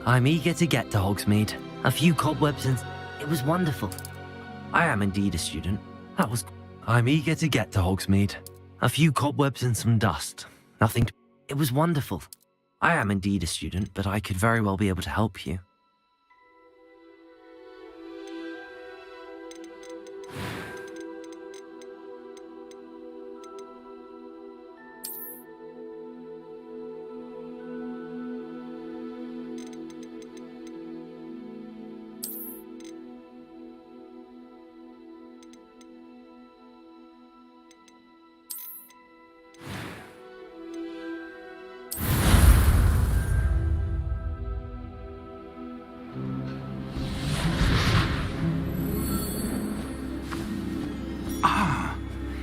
I'm eager to get to Hogsmeade. A few cobwebs and... It was wonderful. I am indeed a student. That was... I'm eager to get to Hogsmeade. A few cobwebs and some dust. Nothing to... It was wonderful. I am indeed a student, but I could very well be able to help you.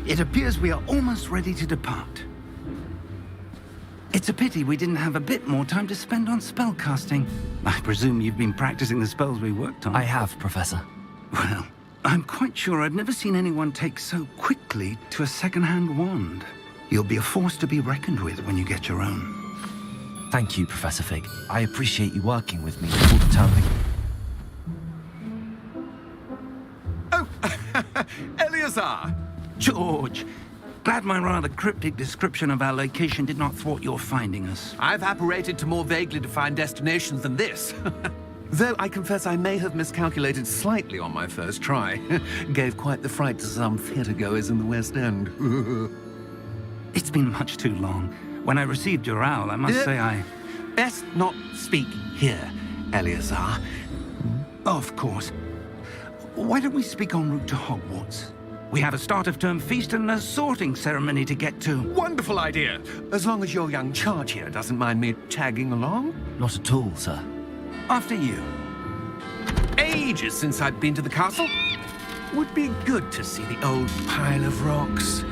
It appears we are almost ready to depart. It's a pity we didn't have a bit more time to spend on spellcasting. I presume you've been practicing the spells we worked on. I have, Professor. Well, I'm quite sure I've never seen anyone take so quickly to a second-hand wand. You'll be a force to be reckoned with when you get your own. Thank you, Professor Fig. I appreciate you working with me all the time. Oh, Eleazar! George, glad my rather cryptic description of our location did not thwart your finding us. I've apparated to more vaguely defined destinations than this. Though I confess I may have miscalculated slightly on my first try. Gave quite the fright to some theatre-goers in the West End. It's been much too long. When I received your owl, I must say I... Best not speak here, Eleazar. Of course. Why don't we speak en route to Hogwarts? We have a start-of-term feast and a sorting ceremony to get to. Wonderful idea! As long as your young charge here doesn't mind me tagging along. Not at all, sir. After you. Ages since I'd been to the castle. Would be good to see the old pile of rocks.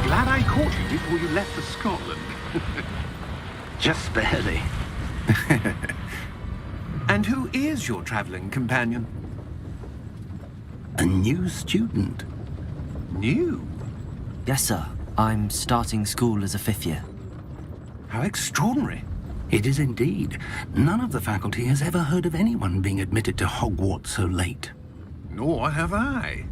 Glad I caught you before you left for Scotland. Just barely. And who is your traveling companion? A new student. New? Yes, sir. I'm starting school as a 5th year. How extraordinary. It is indeed. None of the faculty has ever heard of anyone being admitted to Hogwarts so late. Nor have I.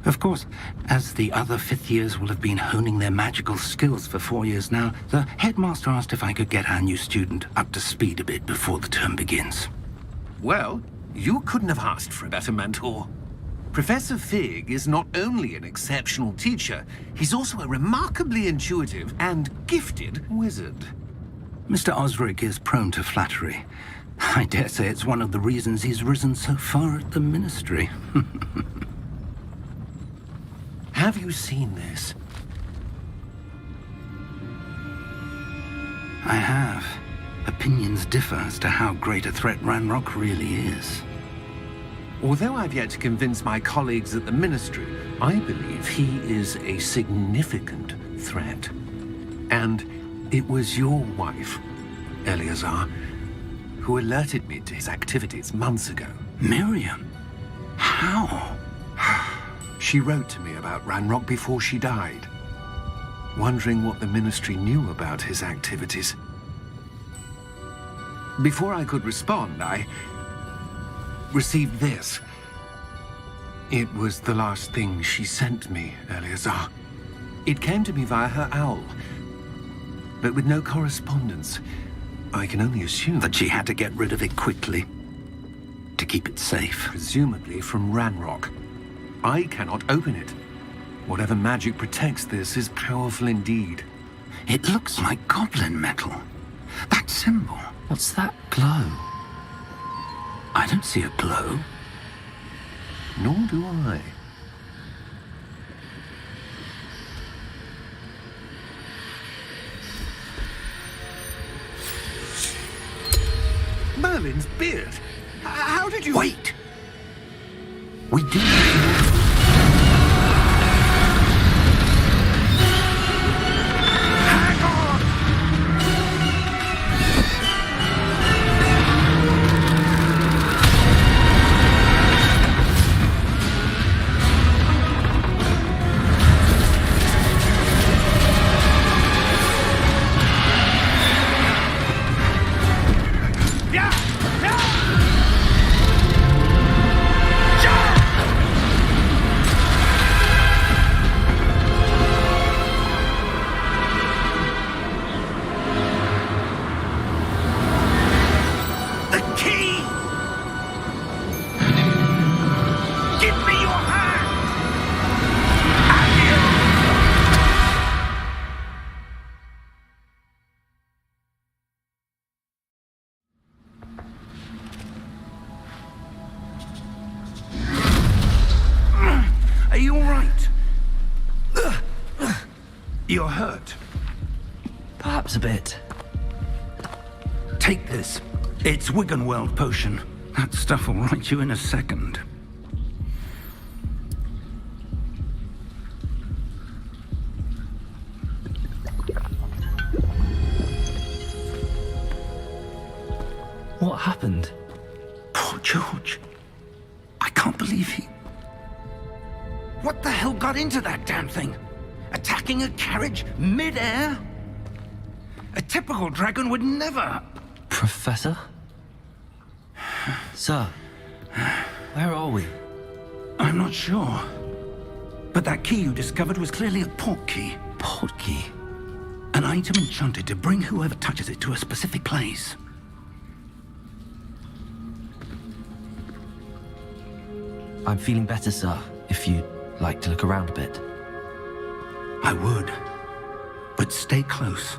Of course, as the other 5th years will have been honing their magical skills for 4 years now, the headmaster asked if I could get our new student up to speed a bit before the term begins. Well, you couldn't have asked for a better mentor. Professor Fig is not only an exceptional teacher, he's also a remarkably intuitive and gifted wizard. Mr. Osric is prone to flattery. I dare say it's one of the reasons he's risen so far at the ministry. Have you seen this? I have. Opinions differ as to how great a threat Ranrock really is. Although I've yet to convince my colleagues at the Ministry, I believe he is a significant threat. And it was your wife, Eleazar, who alerted me to his activities months ago. Miriam? How? She wrote to me about Ranrock before she died, wondering what the Ministry knew about his activities. Before I could respond, I received this. It was the last thing she sent me, Eleazar. It came to me via her owl, but with no correspondence. I can only assume That she had to get rid of it quickly to keep it safe. presumably from Ranrock. I cannot open it. Whatever magic protects this is powerful indeed. It looks like goblin metal. That symbol. What's that glow? I don't see a glow. Nor do I. Merlin's beard! How did you... Wait! We do need to... Are you all right? You're hurt. Perhaps a bit. Take this. It's Wiggenweld potion. That stuff will right you in a second. What happened? Poor George. I can't believe he... What the hell got into that damn thing? Attacking a carriage mid-air? A typical dragon would never... Professor? Sir, where are we? I'm not sure. But that key you discovered was clearly a port key. Port key? An item enchanted to bring whoever touches it to a specific place. I'm feeling better, sir, if you'd like to look around a bit. I would. But stay close.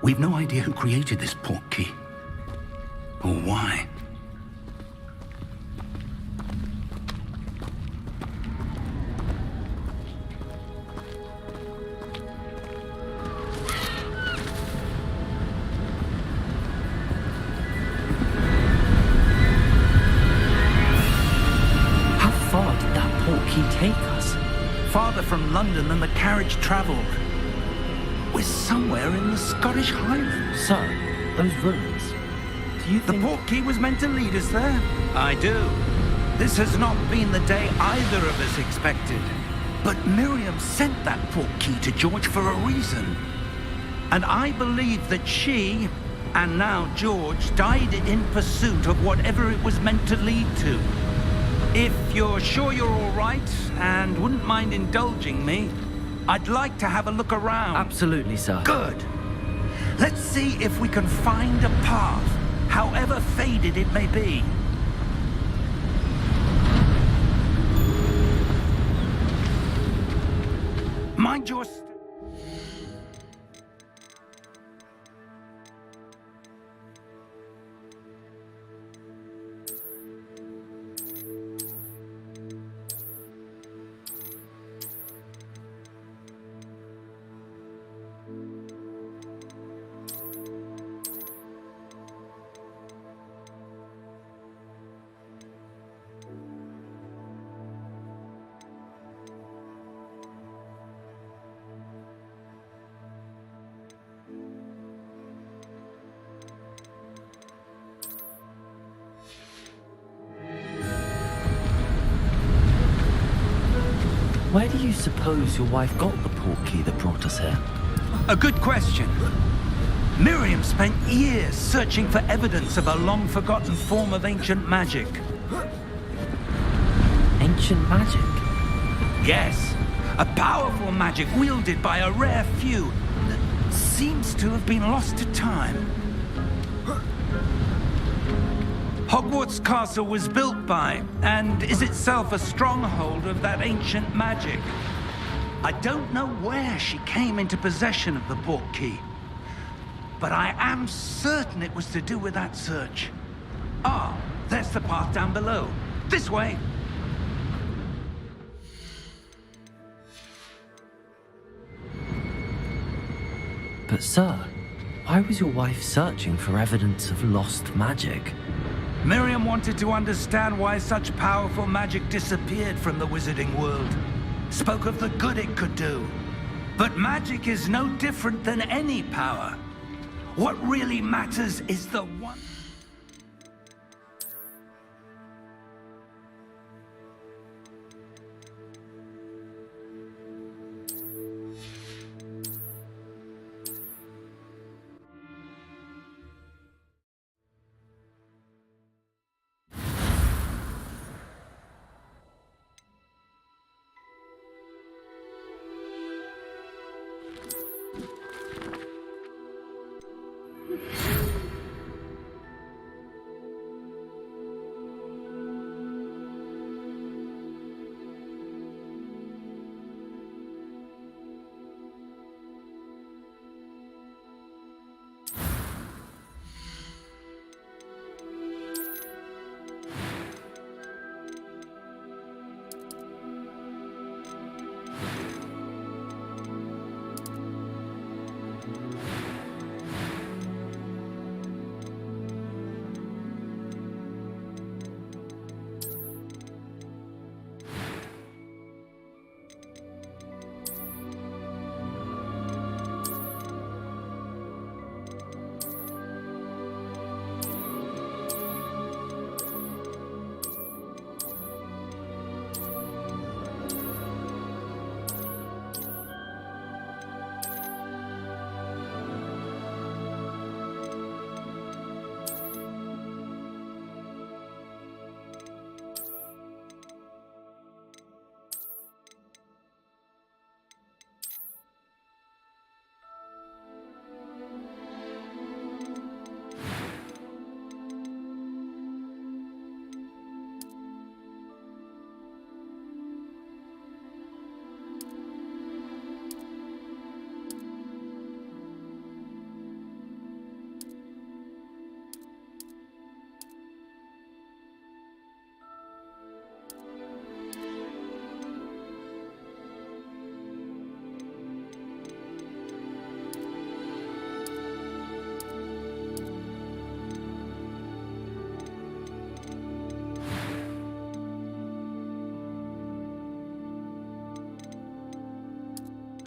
We've no idea who created this port key. Or why. How far did that port key take us? Farther from London than the carriage travelled. We're somewhere in the Scottish Highlands. Sir, those ruins. Do you The think... port key was meant to lead us there? I do. This has not been the day either of us expected. But Miriam sent that port key to George for a reason. And I believe that she, and now George, died in pursuit of whatever it was meant to lead to. If you're sure you're all right, and wouldn't mind indulging me, I'd like to have a look around. Absolutely, sir. Good. Let's see if we can find a path, however faded it may be. Mind your... Where do you suppose your wife got the port key that brought us here? A good question. Miriam spent years searching for evidence of a long-forgotten form of ancient magic. Ancient magic? Yes, A powerful magic wielded by a rare few that seems to have been lost to time. Hogwarts Castle was built by, and is itself a stronghold of that ancient magic. I don't know where she came into possession of the portkey, but I am certain it was to do with that search. Ah, there's the path down below. This way. But sir, why was your wife searching for evidence of lost magic? Miriam wanted to understand why such powerful magic disappeared from the wizarding world. Spoke of the good it could do. But magic is no different than any power. What really matters is the one...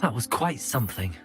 That was quite something.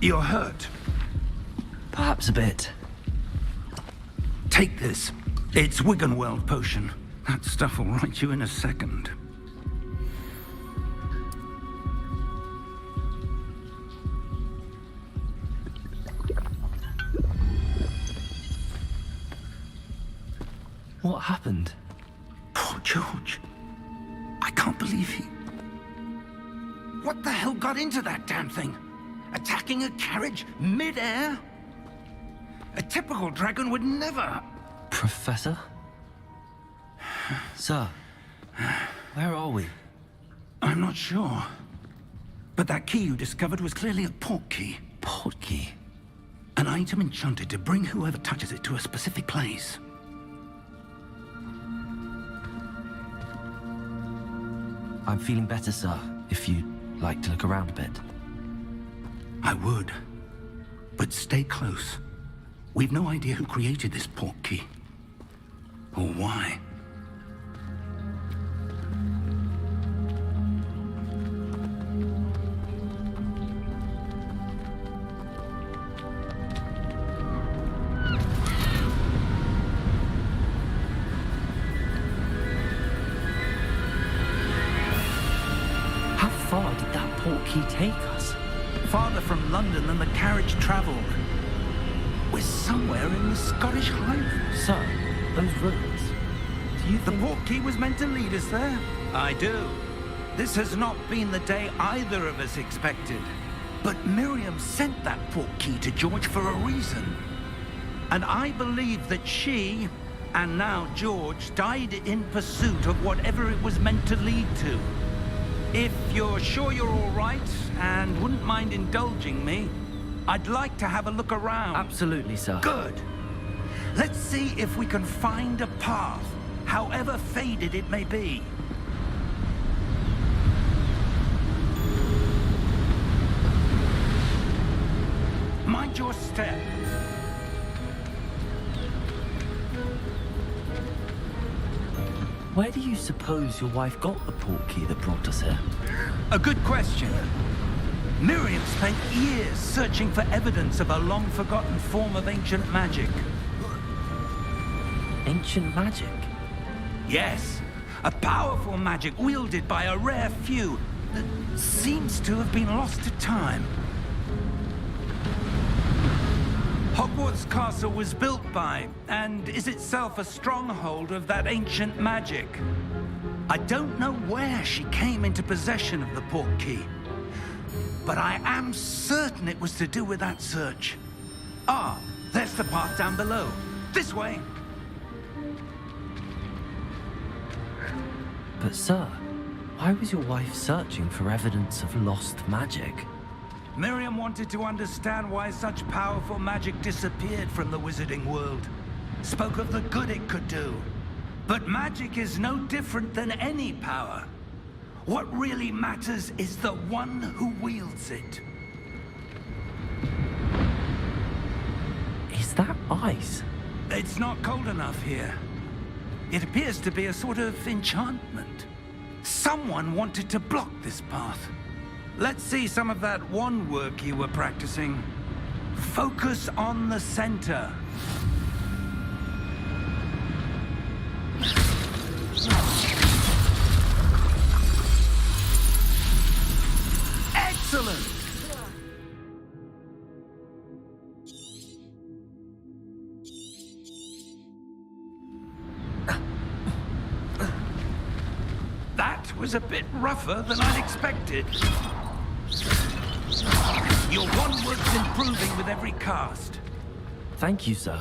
You're hurt. Perhaps a bit. Take this. It's Wiggenweld potion. That stuff will right you in a second. What happened? Poor George. I can't believe he... What the hell got into that damn thing? Attacking a carriage mid-air? A typical dragon would never... Professor? Sir, where are we? I'm not sure. But that key you discovered was clearly a port key. Port key? An item enchanted to bring whoever touches it to a specific place. I'm feeling better, sir, if you'd like to look around a bit. I would. But stay close. We've no idea who created this port key. Or why. How far did that port key take us? Farther from London than the carriage traveled. We're somewhere in the Scottish Highlands. Sir, those ruins. Do you The think... port key was meant to lead us there? I do. This has not been the day either of us expected. But Miriam sent that port key to George for a reason. And I believe that she, and now George, died in pursuit of whatever it was meant to lead to. If you're sure you're all right, and wouldn't mind indulging me, I'd like to have a look around. Absolutely, sir. Good. Let's see if we can find a path, however faded it may be. Mind your step. Where do you suppose your wife got the port key that brought us here? A good question. Miriam spent years searching for evidence of a long-forgotten form of ancient magic. Ancient magic? Yes, a powerful magic wielded by a rare few that seems to have been lost to time. Hogwarts Castle was built by, and is itself a stronghold of that ancient magic. I don't know where she came into possession of the port key, but I am certain it was to do with that search. Ah, there's the path down below. This way. But sir, why was your wife searching for evidence of lost magic? Miriam wanted to understand why such powerful magic disappeared from the wizarding world. Spoke of the good it could do. But magic is no different than any power. What really matters is the one who wields it. Is that ice? It's not cold enough here. It appears to be a sort of enchantment. Someone wanted to block this path. Let's see some of that wand work you were practicing. Focus on the center. Excellent! That was a bit rougher than I'd expected. Your wand work's improving with every cast. Thank you, sir.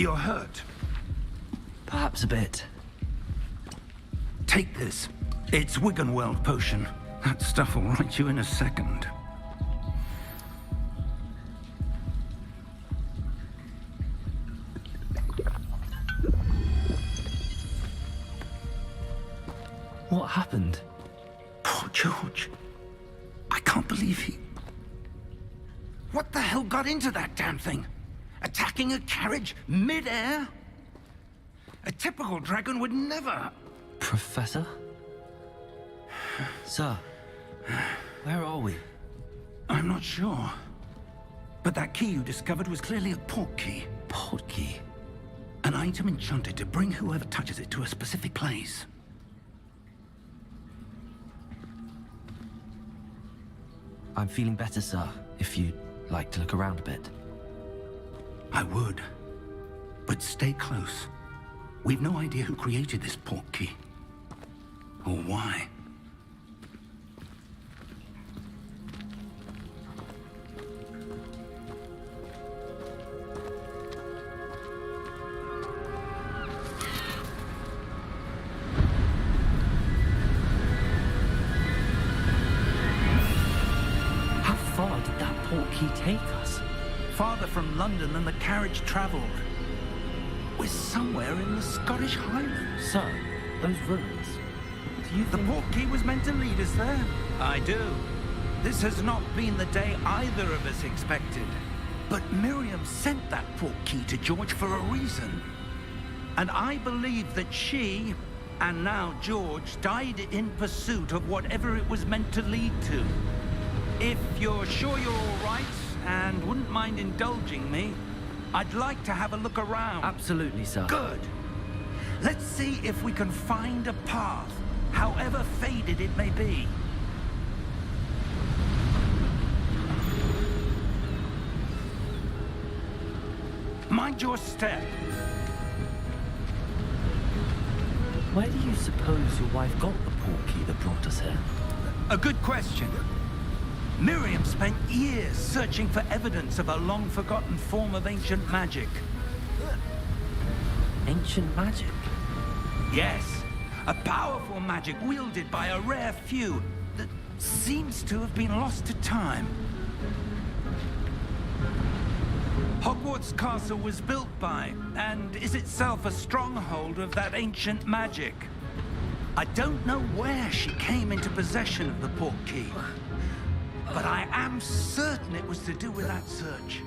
You're hurt. Perhaps a bit. Take this. It's Wiggenweld potion. That stuff will right you in a second. What happened? Poor George. I can't believe he... What the hell got into that damn thing? Attacking a carriage mid-air? A typical dragon would never... Professor? Sir, where are we? I'm not sure. But that key you discovered was clearly a port key. Port key? An item enchanted to bring whoever touches it to a specific place. I'm feeling better, sir, if you'd like to look around a bit. I would. But stay close. We've no idea who created this port key. Or why. How far did that port key take us? Farther from London than the carriage traveled. We're somewhere in the Scottish Highlands. Sir, those ruins. Do you The think... port key was meant to lead us there. I do. This has not been the day either of us expected. But Miriam sent that port key to George for a reason. And I believe that she, and now George, died in pursuit of whatever it was meant to lead to. If you're sure you're all right, and wouldn't mind indulging me, I'd like to have a look around. Absolutely, sir. Good. Let's see if we can find a path, however faded it may be. Mind your step. Where do you suppose your wife got the port key that brought us here? A good question. Miriam spent years searching for evidence of a long-forgotten form of ancient magic. Ancient magic? Yes, a powerful magic wielded by a rare few that seems to have been lost to time. Hogwarts Castle was built by, and is itself a stronghold of that ancient magic. I don't know where she came into possession of the port key, but I am certain it was to do with that search.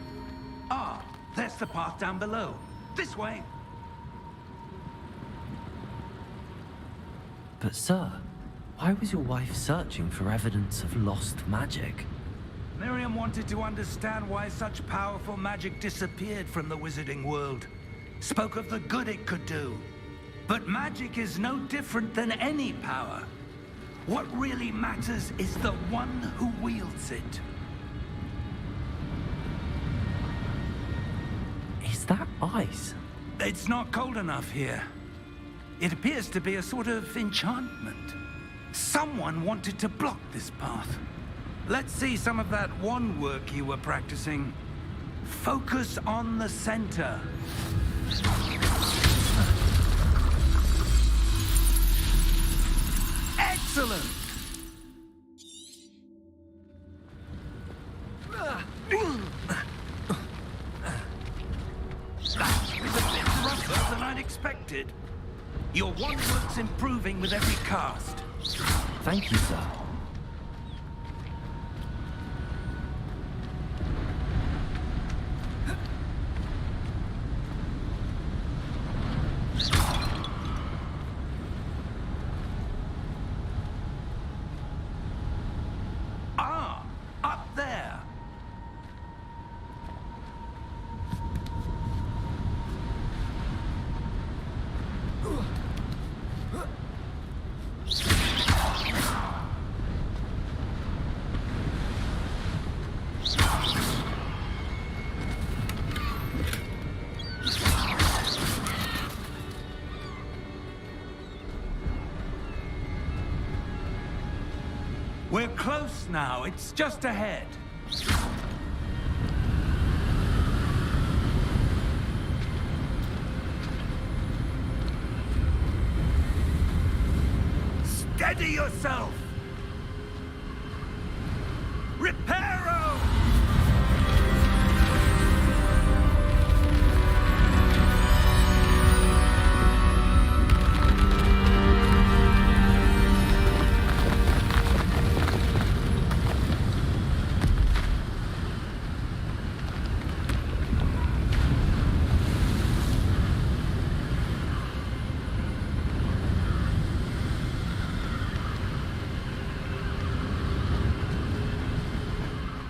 Ah, there's the path down below. This way. But sir, why was your wife searching for evidence of lost magic? Miriam wanted to understand why such powerful magic disappeared from the wizarding world. Spoke of the good it could do. But magic is no different than any power. What really matters is the one who wields it. Is that ice? It's not cold enough here. It appears to be a sort of enchantment. Someone wanted to block this path. Let's see some of that wand work you were practicing. Focus on the center. Excellent! That is a bit rougher than I'd expected. Your wand work's improving with every cast. Thank you, sir. Ah, up there. We're close now. It's just ahead. Steady yourself! Reparo!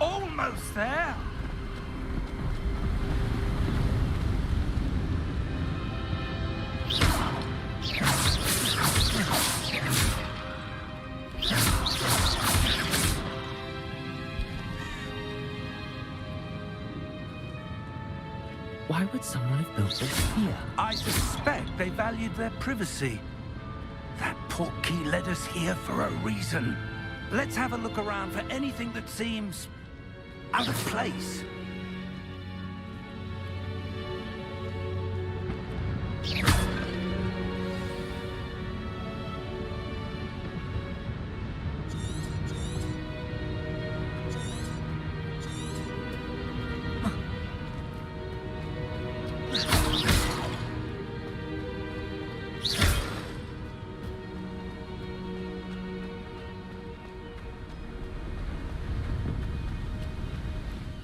Almost there. Why would someone have built this here? I suspect they valued their privacy. That portkey led us here for a reason. Let's have a look around for anything that seems out of place.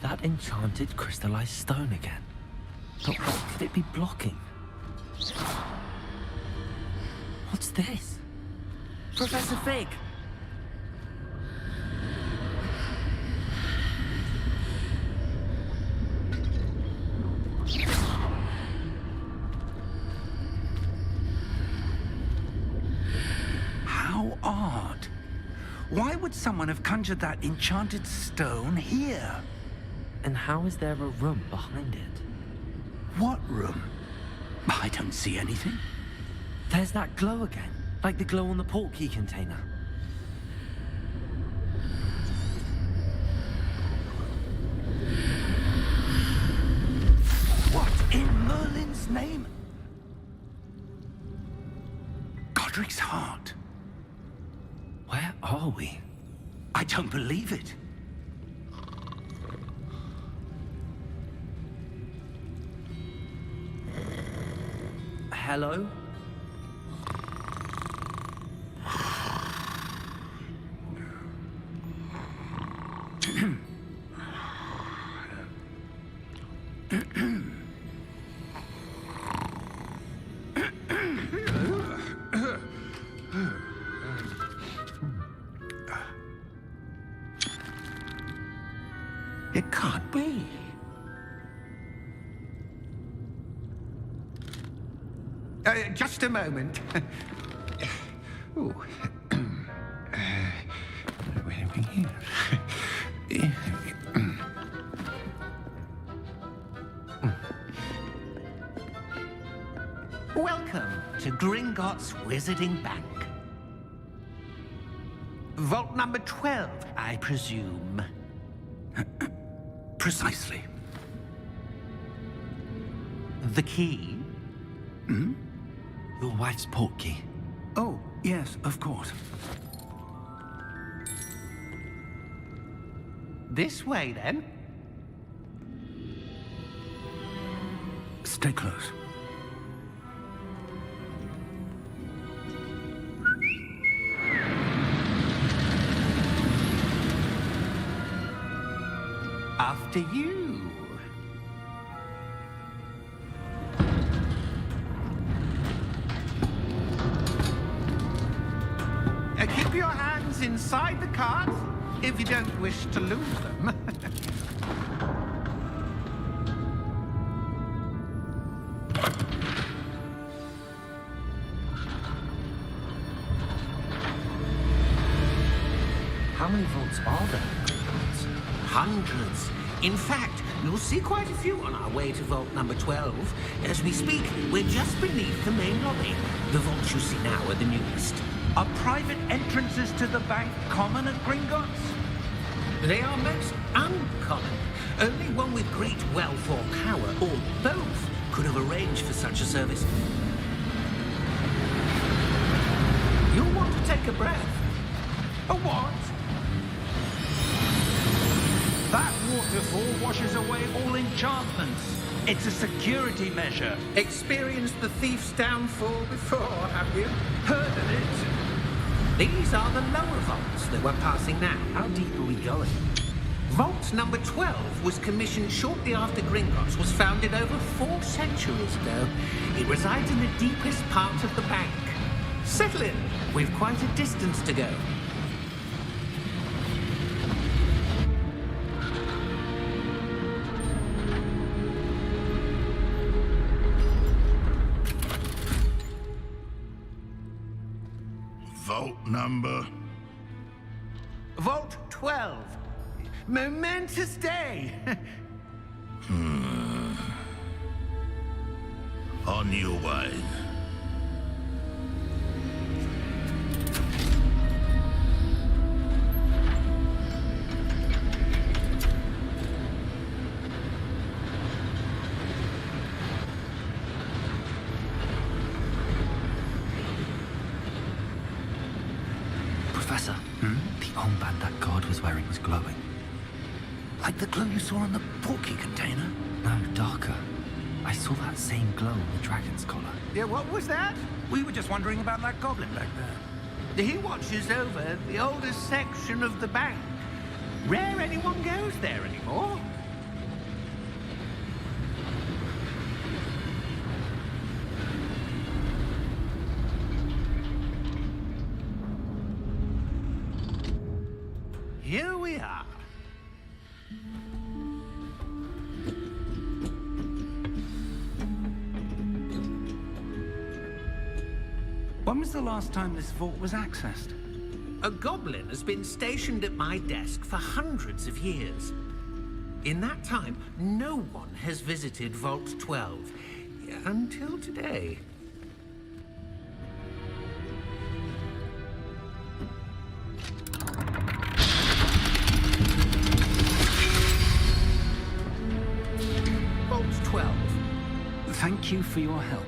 That enchanted crystallized stone again. But what could it be blocking? What's this? Professor Fig! How odd. Why would someone have conjured that enchanted stone here? And how is there a room behind it? What room? I don't see anything. There's that glow again, like the glow on the portkey container. What in Merlin's name? Godric's heart. Where are we? I don't believe it. Hello? It can't be. Just a moment. Ooh. Where are we here? Welcome to Gringotts Wizarding Bank. Vault number 12, I presume. Precisely. The key? Hmm? Your wife's portkey. Oh, yes, of course. This way, then. Stay close. After you. Keep your hands inside the cart if you don't wish to lose them. How many vaults are there? Hundreds. In fact, you'll see quite a few on our way to vault number 12. As we speak, we're just beneath the main lobby. The vaults you see now are the newest. Are private entrances to the bank common at Gringotts? They are most uncommon. Only one with great wealth or power, or both, could have arranged for such a service. You'll want to take take a breath. A what? That waterfall washes away all enchantments. It's a security measure. Experienced the thief's downfall before, have you? Heard of it? These are the lower vaults that we're passing now. How deep are we going? Vault number 12 was commissioned shortly after Gringotts was founded over 4 centuries ago. It resides in the deepest part of the bank. Settle in. We've quite a distance to go. Vault number? Vault 12. Momentous day. On your way. Professor, the armband that guard was wearing was glowing. Like the glow you saw on the porky container? No, darker. I saw that same glow on the dragon's collar. Yeah, what was that? We were just wondering about that goblin back there. He watches over the oldest section of the bank. Rare anyone goes there anymore. Here we are. When was the last time this vault was accessed? A goblin has been stationed at my desk for hundreds of years. In that time, no one has visited Vault 12. Until today. Vault 12. Thank you for your help.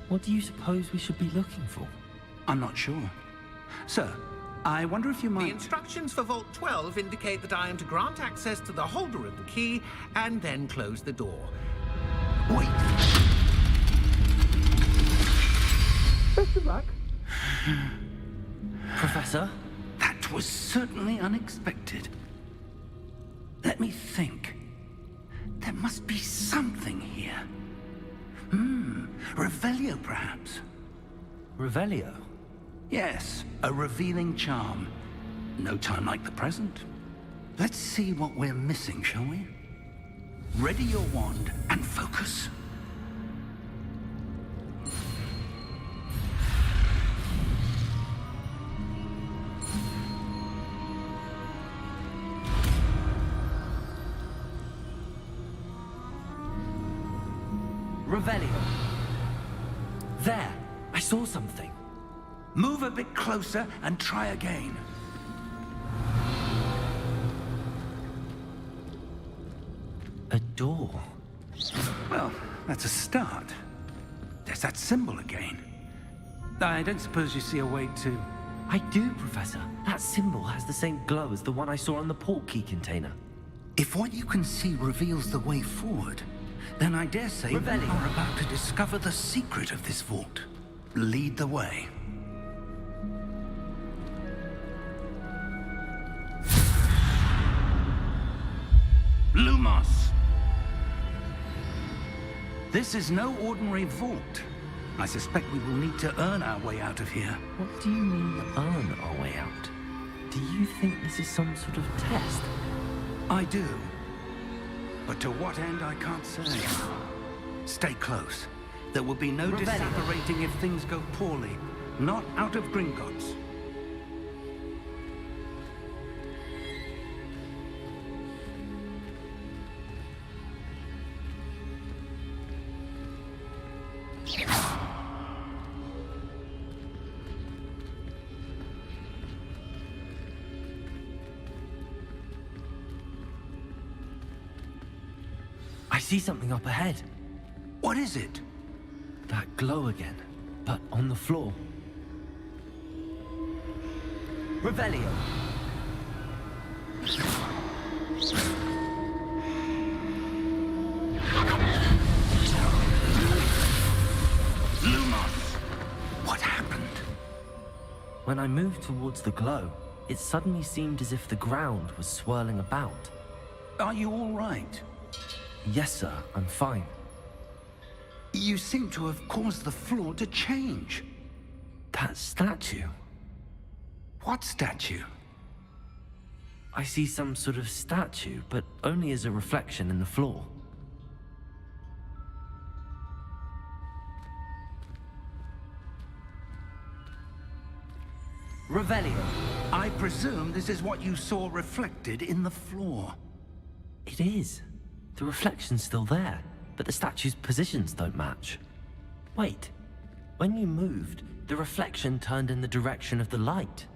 What do you suppose we should be looking for? I'm not sure. Sir, I wonder if you The might... instructions for Vault 12 indicate that I am to grant access to the holder of the key and then close the door. Wait! Best of luck. Professor? That was certainly unexpected. Let me think. There must be something here. Revelio, perhaps. Revelio? Yes, a revealing charm. No time like the present. Let's see what we're missing, shall we? Ready your wand and focus. Revelio. There! I saw something. Move a bit closer and try again. A door. Well, that's a start. There's that symbol again. I don't suppose you see a way to... I do, Professor. That symbol has the same glow as the one I saw on the port key container. If what you can see reveals the way forward, then I dare say we Revelio. are about to discover the secret of this vault. Lead the way. Lumos! This is no ordinary vault. I suspect we will need to earn our way out of here. What do you mean, earn our way out? Do you think this is some sort of test? I do. But to what end, I can't say. Stay close. There will be no disapparating if things go poorly. Not out of Gringotts. I see something up ahead. What is it? That glow again, but on the floor. Revelio. Lumos! What happened? When I moved towards the glow, it suddenly seemed as if the ground was swirling about. Are you all right? Yes, sir, I'm fine. You seem to have caused the floor to change. That statue. What statue? I see some sort of statue, but only as a reflection in the floor. Revelio. I presume this is what you saw reflected in the floor. It is. The reflection's still there, but the statue's positions don't match. Wait. When you moved, the reflection turned in the direction of the light.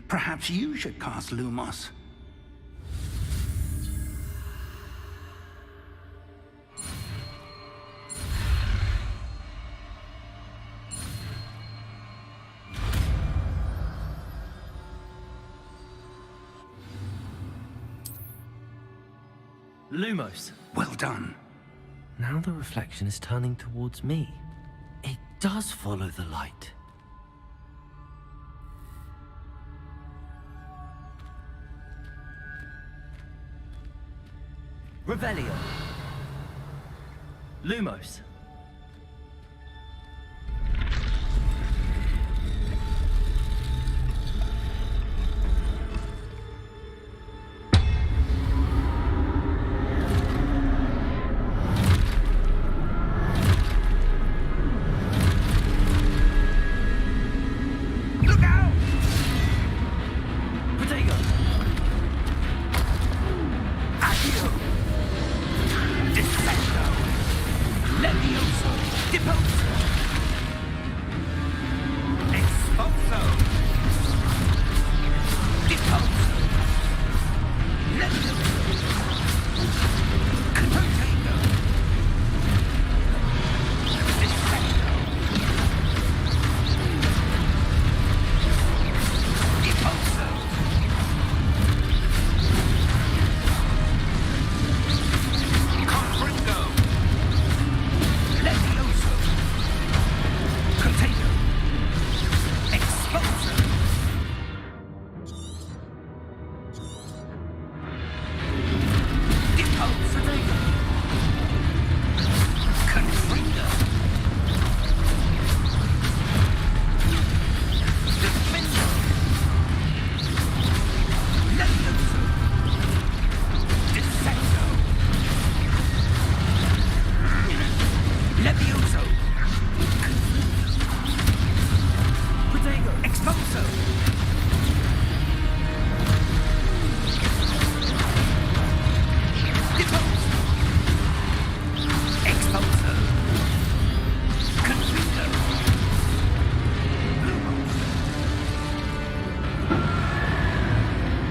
Perhaps you should cast Lumos. Lumos. Well done. Now the reflection is turning towards me. It does follow the light. Revelio. Lumos. Look out! Protego. Accio! Defendo! Levioso! Deposo! Expulso! Deposo! Levioso! Protego! Defendo! Deposo! Confringo! Levioso! Container! Expulso! Deposo! Confringo! Defendo! Levioso! Defendo! Levioso! Protego. Expulso! Deposo! Expulso! Confringo!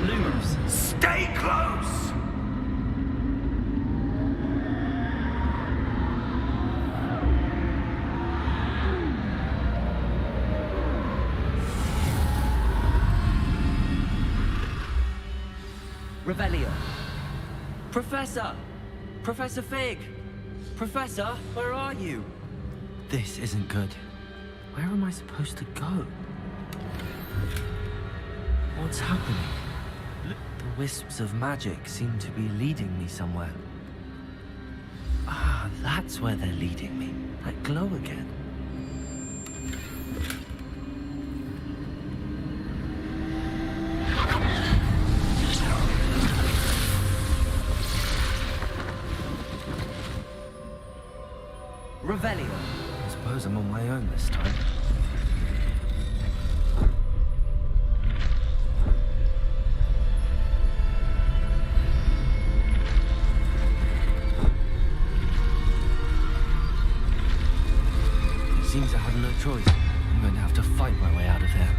Lumos. Stay close! Revelio. Professor! Professor Fig! Professor, where are you? This isn't good. Where am I supposed to go? What's happening? The little wisps of magic seem to be leading me somewhere. Ah, that's where they're leading me. That glow again. Revelio. I suppose I'm on my own this time. Seems I have no choice. I'm going to have to fight my way out of here.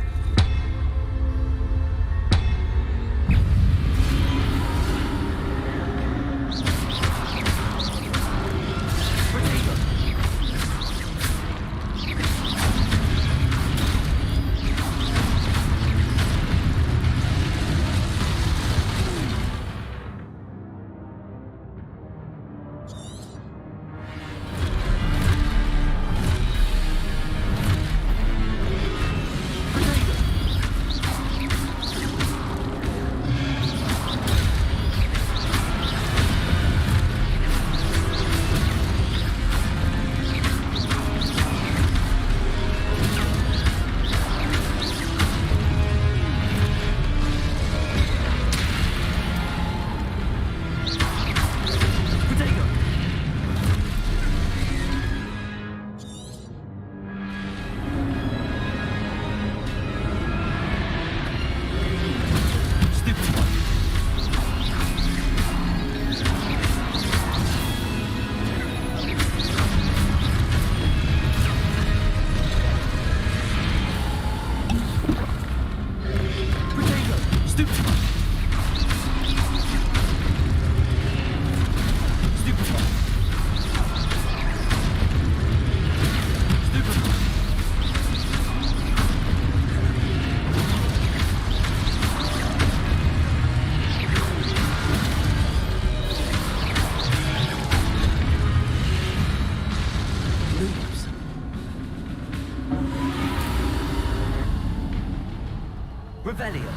Revelio.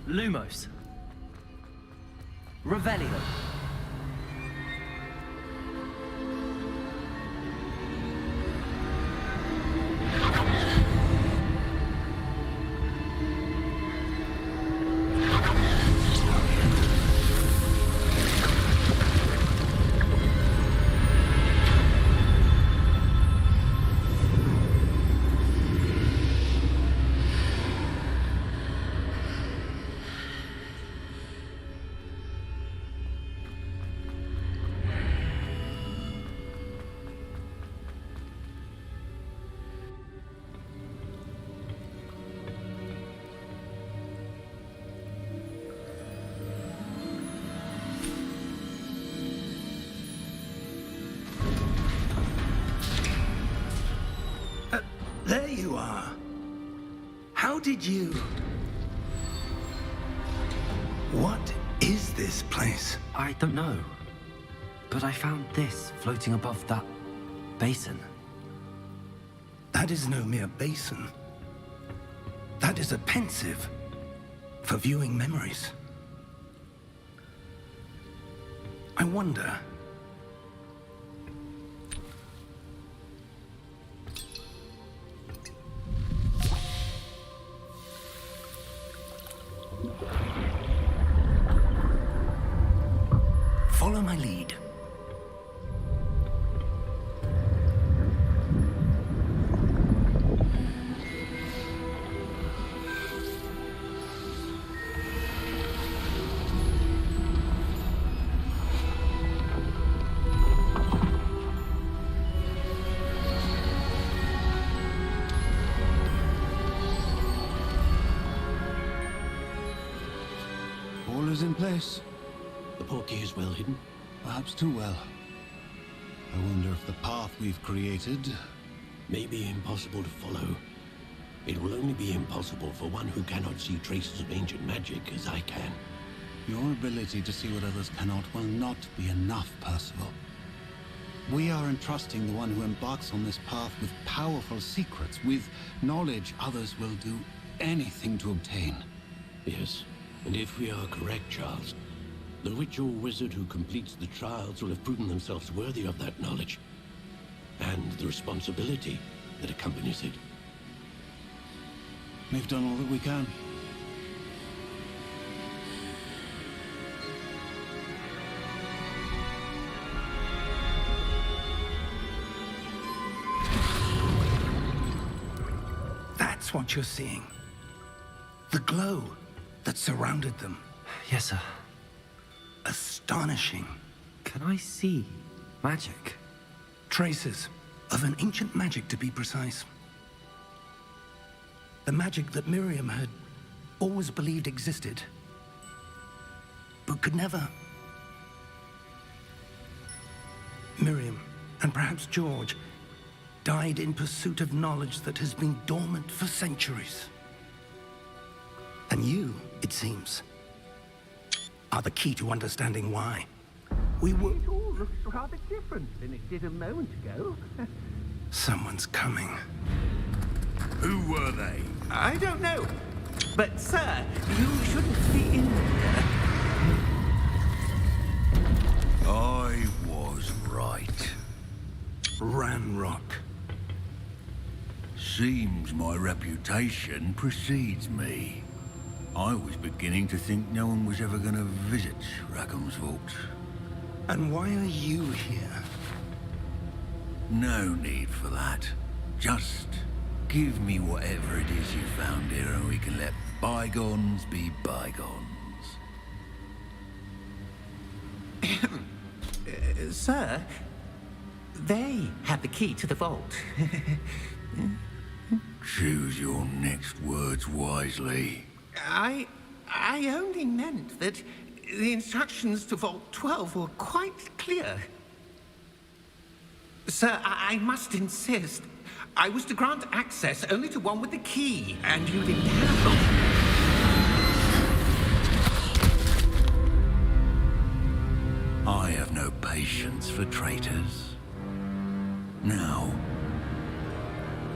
Lumos. Revelio. There you are. How did you... What is this place? I don't know. But I found this floating above that basin. That is no mere basin. That is a pensive for viewing memories. I wonder... Follow my lead. All is in place. The portkey is well hidden. Perhaps too well. I wonder if the path we've created... May be impossible to follow. It will only be impossible for one who cannot see traces of ancient magic as I can. Your ability to see what others cannot will not be enough, Percival. We are entrusting the one who embarks on this path with powerful secrets, with knowledge others will do anything to obtain. Yes, and if we are correct, Charles, the witch or wizard who completes the trials will have proven themselves worthy of that knowledge, and the responsibility that accompanies it. We've done all that we can. That's what you're seeing. The glow that surrounded them. Yes, sir. Astonishing. Can I see magic? Traces of an ancient magic, to be precise. The magic that Miriam had always believed existed, but could never. Miriam, and perhaps George, died in pursuit of knowledge that has been dormant for centuries. And you, it seems, are the key to understanding why. We were... It all looks rather different than it did a moment ago. Someone's coming. Who were they? I don't know. But, sir, you shouldn't be in here. I was right. Ranrock. Seems my reputation precedes me. I was beginning to think no one was ever going to visit Rackham's vault. And why are you here? No need for that. Just give me whatever it is you found here and we can let bygones be bygones. Sir, they had the key to the vault. Choose your next words wisely. I only meant that the instructions to Vault 12 were quite clear. Sir, I must insist. I was to grant access only to one with the key, and you didn't have it. I have no patience for traitors. Now,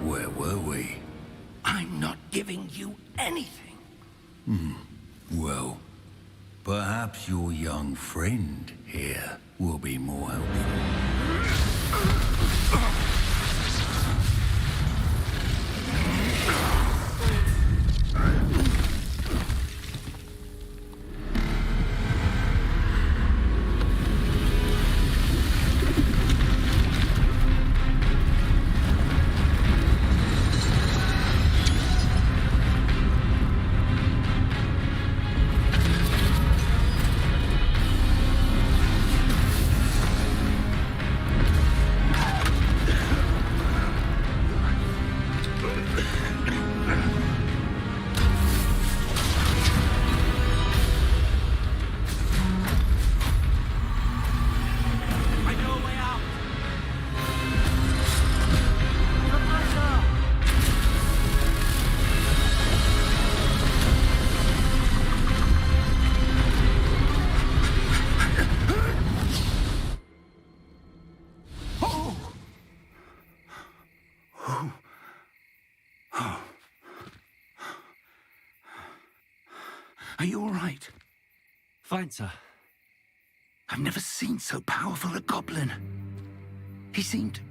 where were we? I'm not giving you anything. Well, perhaps your young friend here will be more helpful. Are you all right? Fine, sir. I've never seen so powerful a goblin. He seemed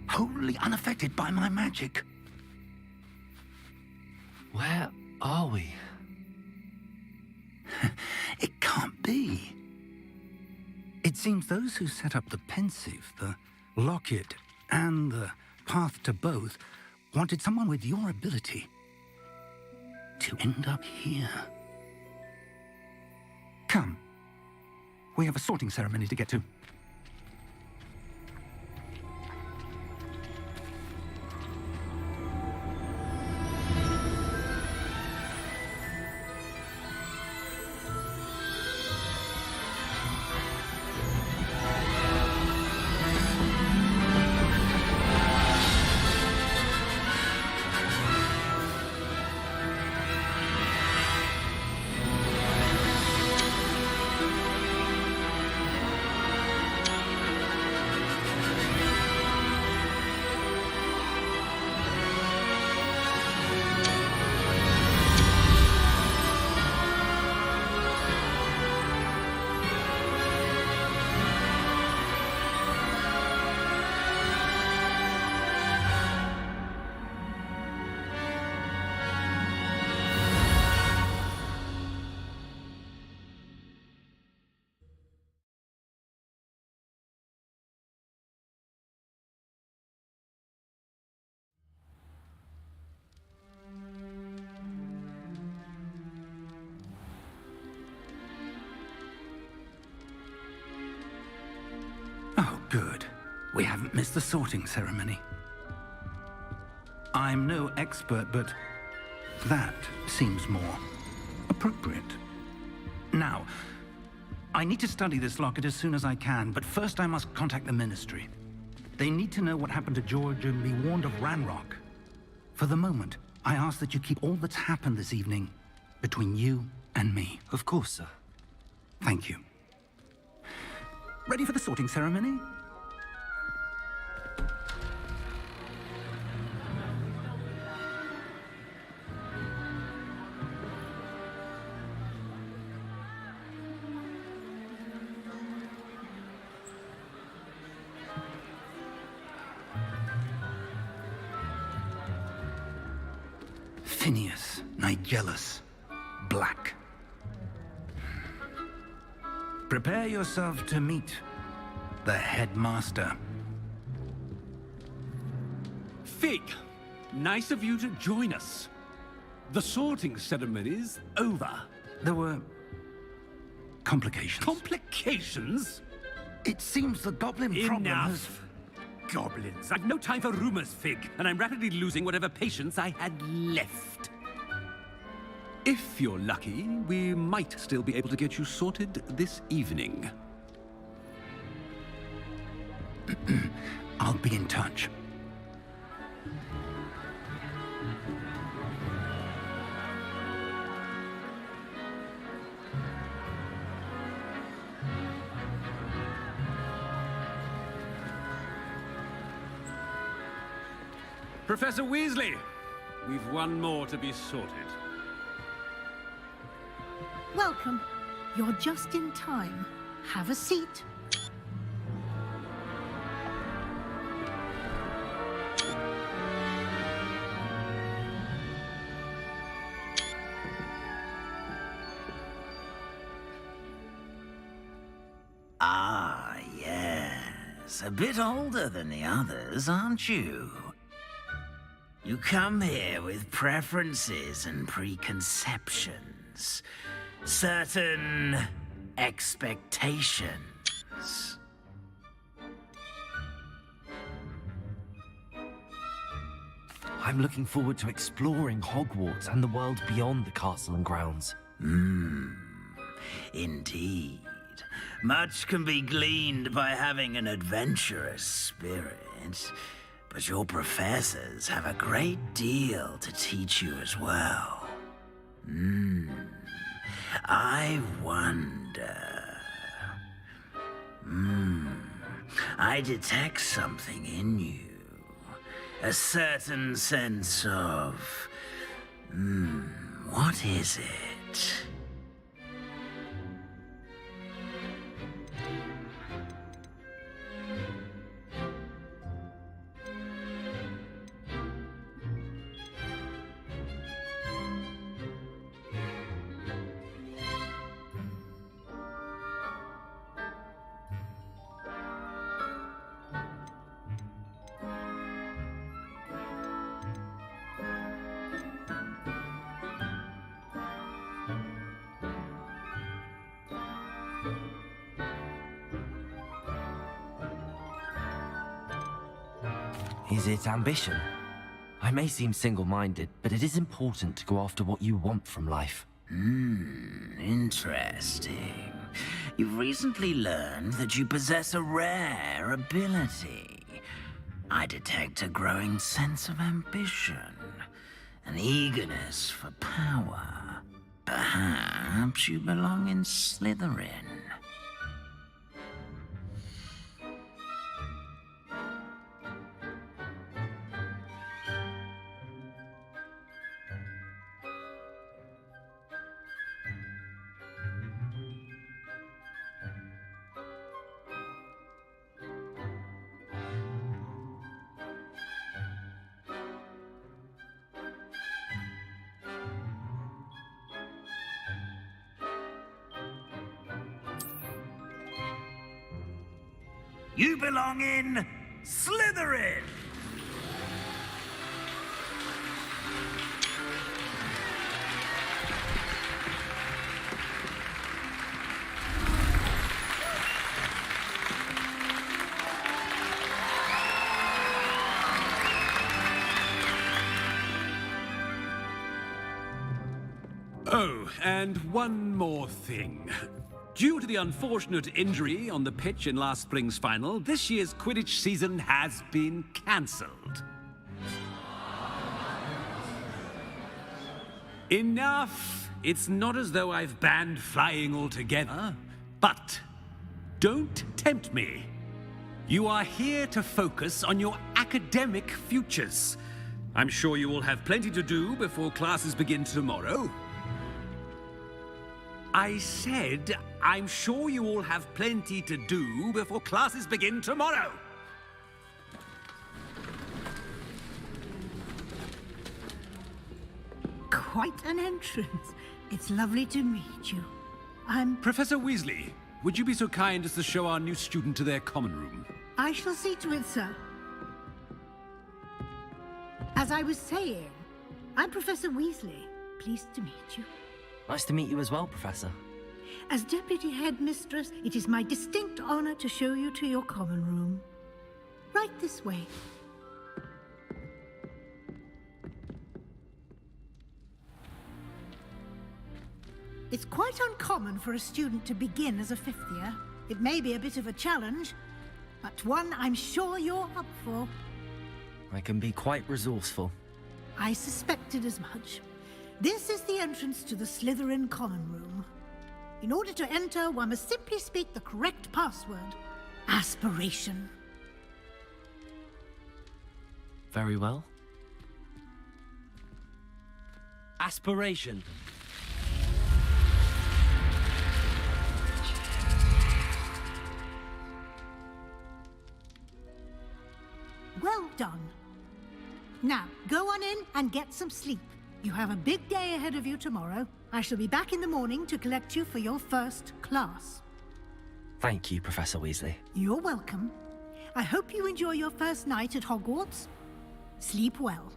wholly unaffected by my magic. Where are we? It can't be. It seems those who set up the pensive, the locket, and the path to both wanted someone with your ability to end up here. Come. We have a sorting ceremony to get to. Good. We haven't missed the sorting ceremony. I'm no expert, but that seems more appropriate. Now, I need to study this locket as soon as I can, but first I must contact the Ministry. They need to know what happened to George and be warned of Ranrock. For the moment, I ask that you keep all that's happened this evening between you and me. Of course, sir. Thank you. Ready for the sorting ceremony? Phineas, Nigellus, Black. Prepare yourself to meet the headmaster. Fig, nice of you to join us. The sorting ceremony's over. There were complications. Complications? It seems the goblin problem has... Enough! Goblins. I've no time for rumors, Fig, and I'm rapidly losing whatever patience I had left. If you're lucky, we might still be able to get you sorted this evening. I'll be in touch. Professor Weasley, we've one more to be sorted. Welcome. You're just in time. Have a seat. Ah, yes. A bit older than the others, aren't you? You come here with preferences and preconceptions. Certain expectations. I'm looking forward to exploring Hogwarts and the world beyond the castle and grounds. Indeed. Much can be gleaned by having an adventurous spirit, but your professors have a great deal to teach you as well. I wonder... I detect something in you. A certain sense of... what is it? Is it ambition? I may seem single-minded, but it is important to go after what you want from life. Interesting. You've recently learned that you possess a rare ability. I detect a growing sense of ambition, an eagerness for power. Perhaps you belong in Slytherin. You belong in Slytherin! Oh, and one more thing. Due to the unfortunate injury on the pitch in last spring's final, this year's Quidditch season has been cancelled. Enough! It's not as though I've banned flying altogether, but don't tempt me. You are here to focus on your academic futures. I'm sure you will have plenty to do before classes begin tomorrow. I said, I'm sure you all have plenty to do before classes begin tomorrow. Quite an entrance. It's lovely to meet you. I'm... Professor Weasley, would you be so kind as to show our new student to their common room? I shall see to it, sir. As I was saying, I'm Professor Weasley. Pleased to meet you. Nice to meet you as well, Professor. As Deputy Headmistress, it is my distinct honor to show you to your common room. Right this way. It's quite uncommon for a student to begin as a fifth year. It may be a bit of a challenge, but one I'm sure you're up for. I can be quite resourceful. I suspected as much. This is the entrance to the Slytherin common room. In order to enter, one must simply speak the correct password. Aspiration. Very well. Aspiration. Well done. Now, go on in and get some sleep. You have a big day ahead of you tomorrow. I shall be back in the morning to collect you for your first class. Thank you, Professor Weasley. You're welcome. I hope you enjoy your first night at Hogwarts. Sleep well.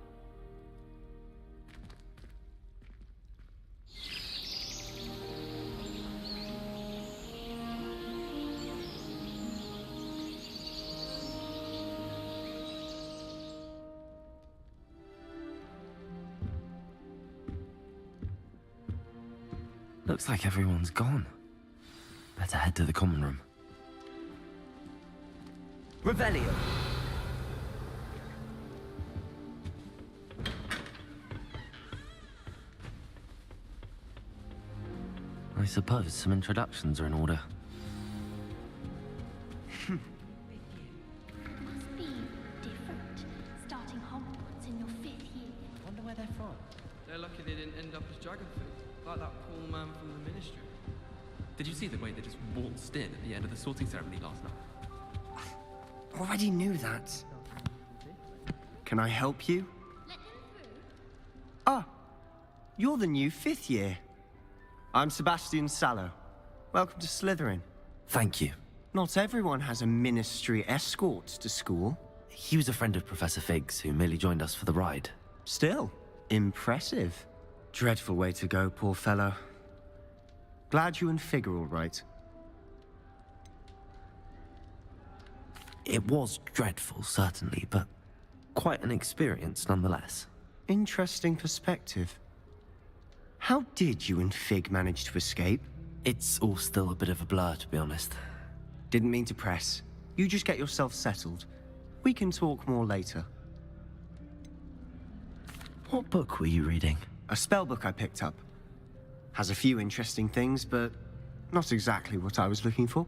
Looks like everyone's gone. Better head to the common room. Revelio! I suppose some introductions are in order. Must be different, starting Hogwarts in your 5th year. Wonder where they're from. They're lucky they didn't end up as dragon food, like that poor man from the Ministry. Did you see the way they just waltzed in at the end of the sorting ceremony last night? Already knew that. Can I help you? Let them through. Ah, you're the new 5th year. I'm Sebastian Sallow. Welcome to Slytherin. Thank you. Not everyone has a ministry escort to school. He was a friend of Professor Fig's who merely joined us for the ride. Still, impressive. Dreadful way to go, poor fellow. Glad you and Fig are all right. It was dreadful, certainly, but quite an experience nonetheless. Interesting perspective. How did you and Fig manage to escape? It's all still a bit of a blur, to be honest. Didn't mean to press. You just get yourself settled. We can talk more later. What book were you reading? A spell book I picked up. Has a few interesting things, but not exactly what I was looking for.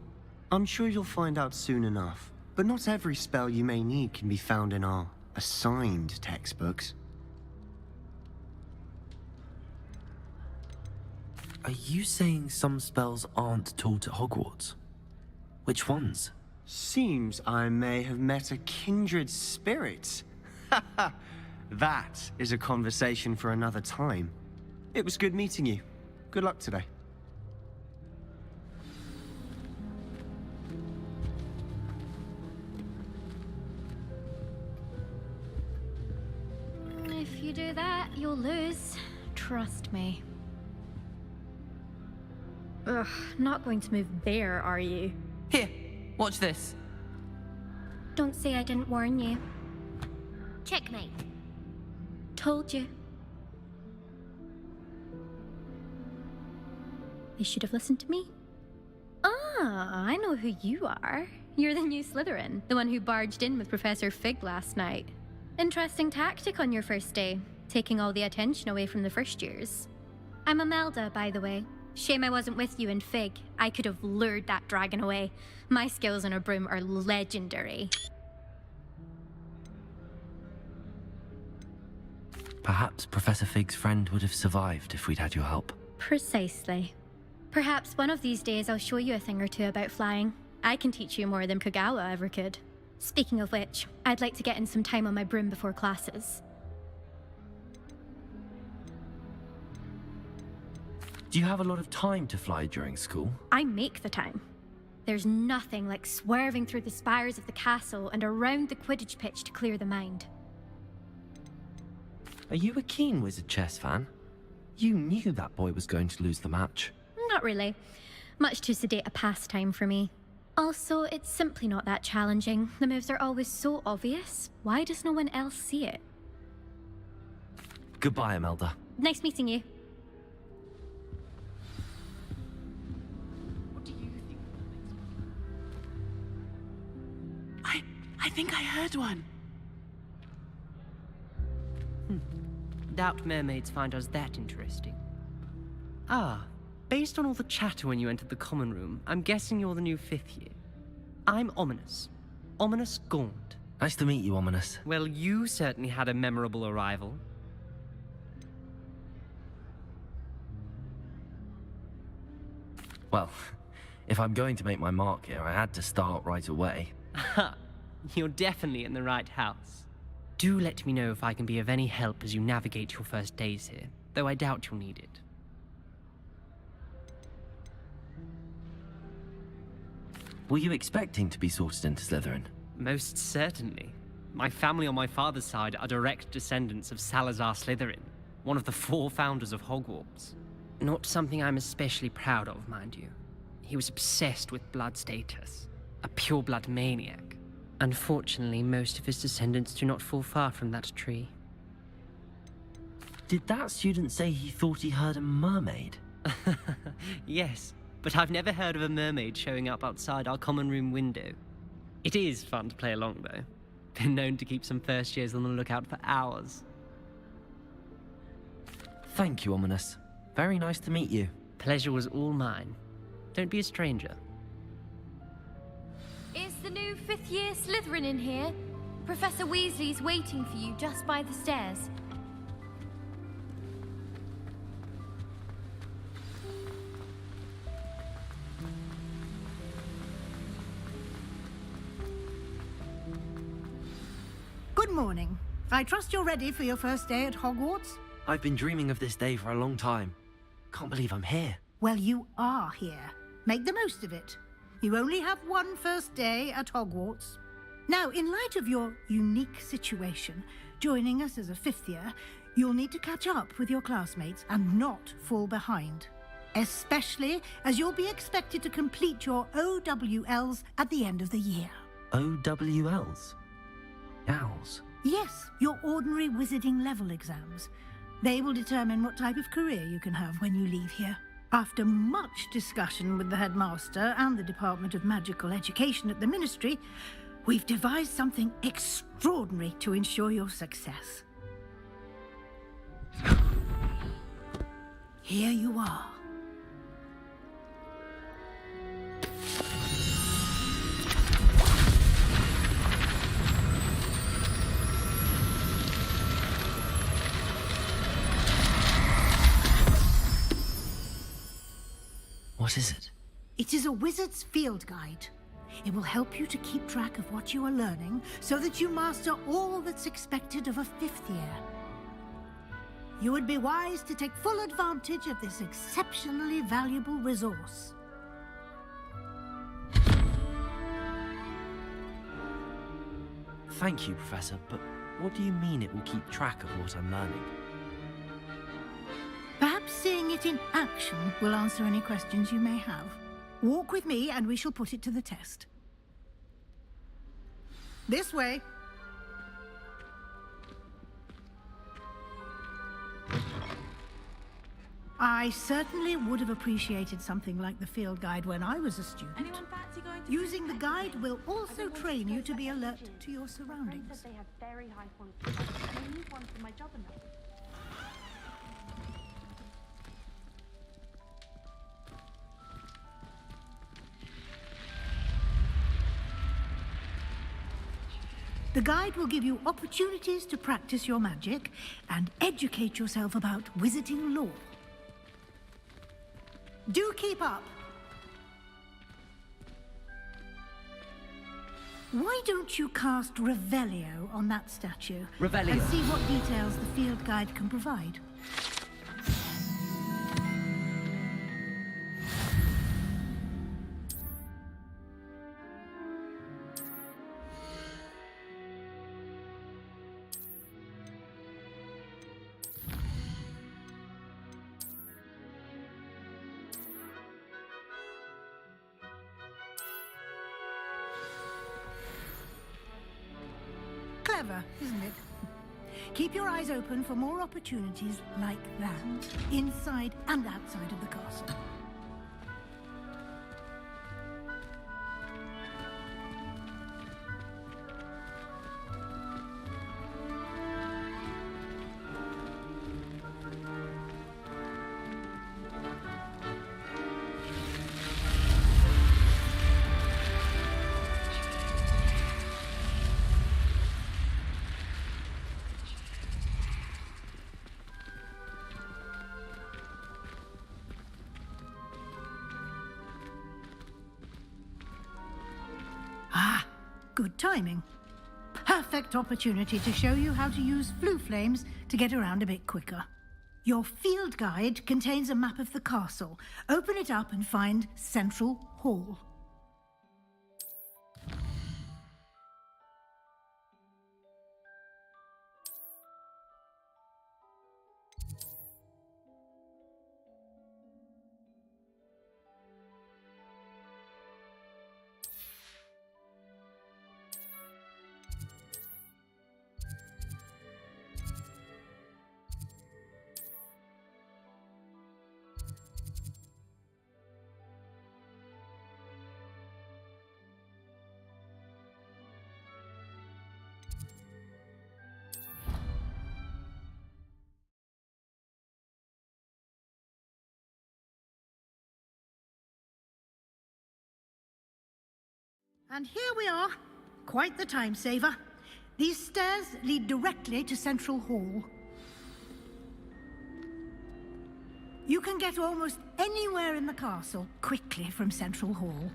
I'm sure you'll find out soon enough. But not every spell you may need can be found in our assigned textbooks. Are you saying some spells aren't taught at Hogwarts? Which ones? Seems I may have met a kindred spirit. That is a conversation for another time. It was good meeting you. Good luck today. If you do that, you'll lose. Trust me. Ugh, not going to move there, are you? Here, watch this. Don't say I didn't warn you. Checkmate. Told you. They should have listened to me. Ah, I know who you are. You're the new Slytherin, the one who barged in with Professor Fig last night. Interesting tactic on your first day, taking all the attention away from the first years. I'm Imelda, by the way. Shame I wasn't with you in Fig. I could have lured that dragon away. My skills on a broom are legendary. Perhaps Professor Fig's friend would have survived if we'd had your help. Precisely. Perhaps one of these days I'll show you a thing or two about flying. I can teach you more than Kogawa ever could. Speaking of which, I'd like to get in some time on my broom before classes. Do you have a lot of time to fly during school? I make the time. There's nothing like swerving through the spires of the castle and around the Quidditch pitch to clear the mind. Are you a keen Wizard chess fan? You knew that boy was going to lose the match. Not really. Much too sedate a pastime for me. Also, it's simply not that challenging. The moves are always so obvious. Why does no one else see it? Goodbye, Imelda. Nice meeting you. I think I heard one. Doubt mermaids find us that interesting. Ah, based on all the chatter when you entered the common room, I'm guessing you're the new 5th year. I'm Ominous. Ominous Gaunt. Nice to meet you, Ominous. Well, you certainly had a memorable arrival. Well, if I'm going to make my mark here, I had to start right away. Ha! You're definitely in the right house. Do let me know if I can be of any help as you navigate your first days here, though I doubt you'll need it. Were you expecting to be sorted into Slytherin? Most certainly. My family on my father's side are direct descendants of Salazar Slytherin, one of the 4 founders of Hogwarts. Not something I'm especially proud of, mind you. He was obsessed with blood status, a pure-blood maniac. Unfortunately, most of his descendants do not fall far from that tree. Did that student say he thought he heard a mermaid? Yes, but I've never heard of a mermaid showing up outside our common room window. It is fun to play along, though. Been known to keep some first years on the lookout for hours. Thank you, Ominous. Very nice to meet you. Pleasure was all mine. Don't be a stranger. Is the new 5th year Slytherin in here? Professor Weasley's waiting for you just by the stairs. Good morning. I trust you're ready for your first day at Hogwarts? I've been dreaming of this day for a long time. Can't believe I'm here. Well, you are here. Make the most of it. You only have one first day at Hogwarts. Now, in light of your unique situation, joining us as a 5th year, you'll need to catch up with your classmates and not fall behind. Especially as you'll be expected to complete your OWLs at the end of the year. OWLs? Owls? Yes, your ordinary wizarding level exams. They will determine what type of career you can have when you leave here. After much discussion with the headmaster and the Department of Magical Education at the Ministry, we've devised something extraordinary to ensure your success. Here you are. What is it? It is a wizard's field guide. It will help you to keep track of what you are learning so that you master all that's expected of a 5th year. You would be wise to take full advantage of this exceptionally valuable resource. Thank you, Professor, but what do you mean it will keep track of what I'm learning? Perhaps seeing it in action will answer any questions you may have. Walk with me and we shall put it to the test. This way. I certainly would have appreciated something like the field guide when I was a student. Anyone fancy going to Using the guide will also train you to be alert to your surroundings. They have very high quality. I need one for my job and that. The guide will give you opportunities to practice your magic and educate yourself about wizarding lore. Do keep up! Why don't you cast Revelio on that statue? Revelio. And see what details the field guide can provide. Clever, isn't it? Keep your eyes open for more opportunities like that, inside and outside of the castle. Good timing. Perfect opportunity to show you how to use flue flames to get around a bit quicker. Your field guide contains a map of the castle. Open it up and find Central Hall. And here we are. Quite the time saver. These stairs lead directly to Central Hall. You can get almost anywhere in the castle quickly from Central Hall.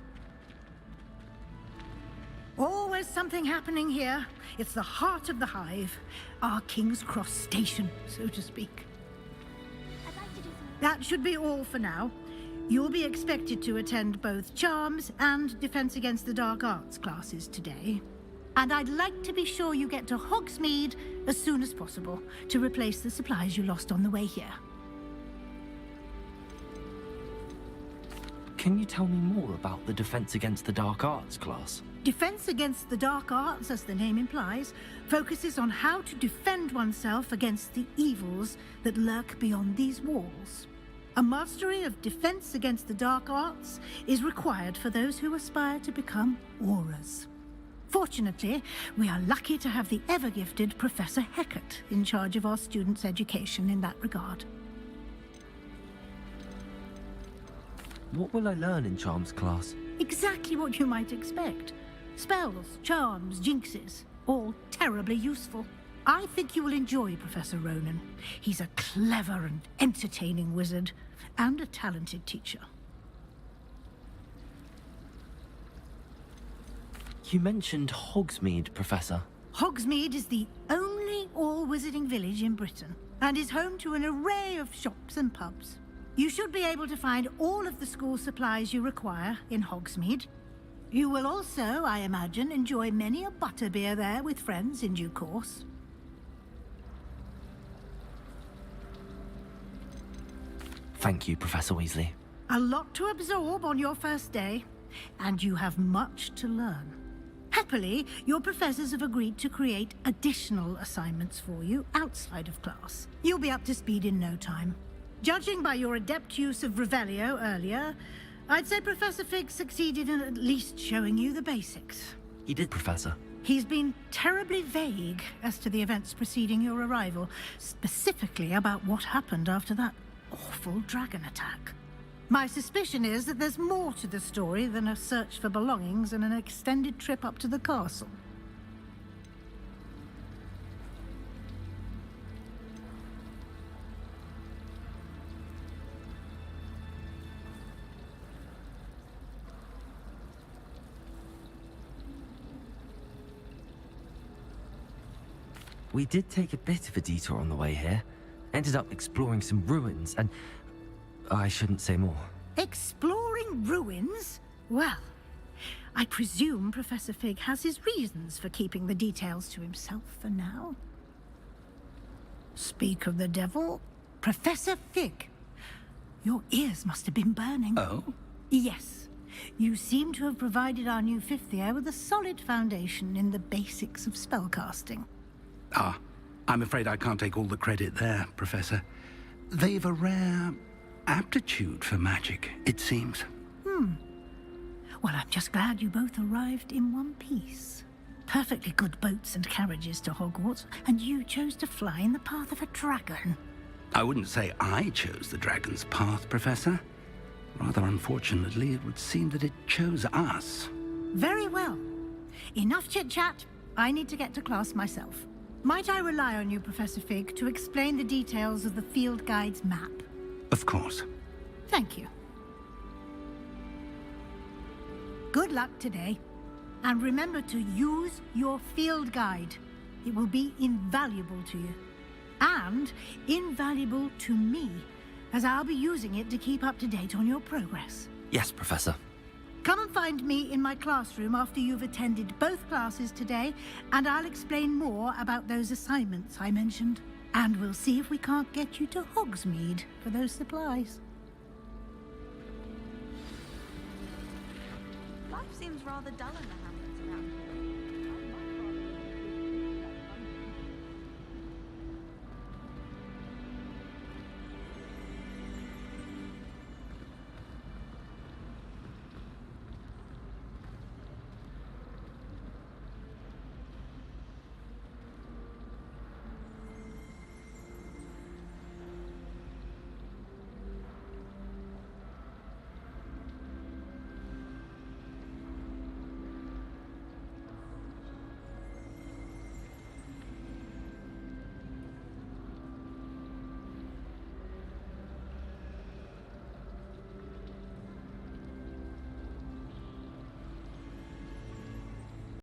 Always something happening here. It's the heart of the hive. Our King's Cross station, so to speak. I'd like to do some... That should be all for now. You'll be expected to attend both Charms and Defense Against the Dark Arts classes today. And I'd like to be sure you get to Hogsmeade as soon as possible to replace the supplies you lost on the way here. Can you tell me more about the Defense Against the Dark Arts class? Defense Against the Dark Arts, as the name implies, focuses on how to defend oneself against the evils that lurk beyond these walls. A mastery of Defense Against the Dark Arts is required for those who aspire to become Aurors. Fortunately, we are lucky to have the ever-gifted Professor Hecat in charge of our students' education in that regard. What will I learn in Charms class? Exactly what you might expect. Spells, charms, jinxes, all terribly useful. I think you will enjoy Professor Ronan. He's a clever and entertaining wizard, and a talented teacher. You mentioned Hogsmeade, Professor. Hogsmeade is the only all-wizarding village in Britain, and is home to an array of shops and pubs. You should be able to find all of the school supplies you require in Hogsmeade. You will also, I imagine, enjoy many a butterbeer there with friends in due course. Thank you, Professor Weasley. A lot to absorb on your first day, and you have much to learn. Happily, your professors have agreed to create additional assignments for you outside of class. You'll be up to speed in no time. Judging by your adept use of Revelio earlier, I'd say Professor Fig succeeded in at least showing you the basics. He did, Professor. He's been terribly vague as to the events preceding your arrival, specifically about what happened after that awful dragon attack. My suspicion is that there's more to the story than a search for belongings and an extended trip up to the castle. We did take a bit of a detour on the way here. Ended up exploring some ruins and... I shouldn't say more. Exploring ruins? Well, I presume Professor Fig has his reasons for keeping the details to himself for now. Speak of the devil, Professor Fig. Your ears must have been burning. Oh? Yes. You seem to have provided our new fifth year with a solid foundation in the basics of spellcasting. Ah, I'm afraid I can't take all the credit there, Professor. They've a rare aptitude for magic, it seems. Well, I'm just glad you both arrived in one piece. Perfectly good boats and carriages to Hogwarts, and you chose to fly in the path of a dragon. I wouldn't say I chose the dragon's path, Professor. Rather unfortunately, it would seem that it chose us. Very well. Enough chit-chat. I need to get to class myself. Might I rely on you, Professor Fig, to explain the details of the field guide's map? Of course. Thank you. Good luck today. And remember to use your field guide. It will be invaluable to you. And invaluable to me, as I'll be using it to keep up to date on your progress. Yes, Professor. Come and find me in my classroom after you've attended both classes today, and I'll explain more about those assignments I mentioned. And we'll see if we can't get you to Hogsmeade for those supplies. Life seems rather dull in the hamlets around here.